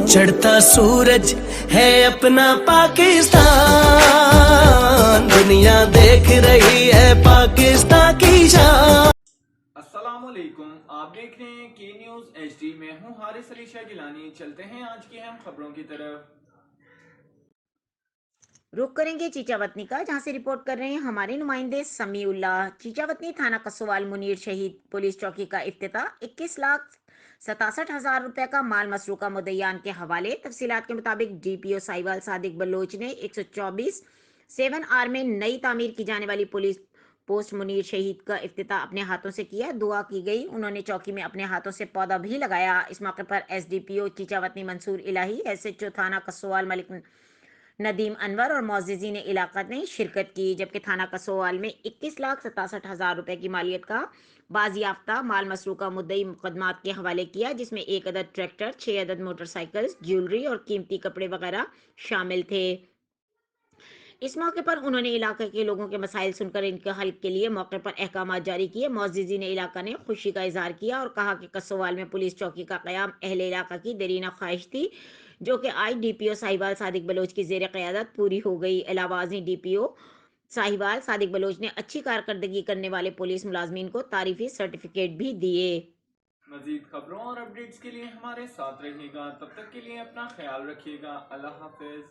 चढ़ता सूरज है अपना पाकिस्तान, दुनिया देख रही है पाकिस्तान की शान। अस्सलामुअलैकुम, आप देख रहे हैं के न्यूज़ HD में हूं हारिस अली शाह गिलानी। चलते हैं आज की अहम खबरों की तरफ। रुख करेंगे चीचावतनी का, जहां से रिपोर्ट कर रहे हैं हमारे नुमाइंदे समीउल्लाह। चीचावतनी थाना कसोवाल मुनीर शहीद पुलिस चौकी का इफ्तिताह 21,67,000 रुपए का माल मसरूका मुद्दईयान के हवाले। तफसीलात के मुताबिक DPO साहिवाल सादिक बलोच ने 124 7R में नई तामीर की जाने वाली पुलिस पोस्ट मुनीर शहीद का इफ्तिताह अपने हाथों से किया। दुआ की गई। उन्होंने चौकी में अपने हाथों से पौधा भी लगाया। इस मौके पर SDPO चीचावतनी मंसूर इलाही, SHO थाना कसोवाल मलिक नदीम अनवर और मोअज़्ज़िज़ीन इलाका ने शिरकत की। जबकि थाना कसोवाल में 21,67,000 रुपए की मालियत का बाजियाफ्ता माल मसरूका मुद्दई मुकदमात के हवाले किया, जिसमें 1 अदद ट्रैक्टर, 6 अदद मोटरसाइकिल, ज्वेलरी और कीमती कपड़े वगैरह शामिल थे। इस मौके पर उन्होंने इलाके के लोगों के मसाइल सुनकर इनके हल के लिए मौके पर अहकाम जारी किए। मोअज़्ज़िज़ीन इलाका ने खुशी का इजहार किया और कहा कि कसोवाल में पुलिस चौकी का क़याम अहले इलाका की देरीना ख्वाहिश थी, जो कि आज DPO साहिवाल सादिक बलोच की ज़ेर क़यादत पूरी हो गई। अलावाज़ी DPO साहिवाल सादिक बलोच ने अच्छी कारकर्दगी करने वाले पुलिस मुलाजमीन को तारीफी सर्टिफिकेट भी दिए। मजीद खबरों और अपडेट्स के लिए हमारे साथ रहिएगा। तब तक के लिए अपना ख्याल रखिएगा। अल्लाह हाफिज।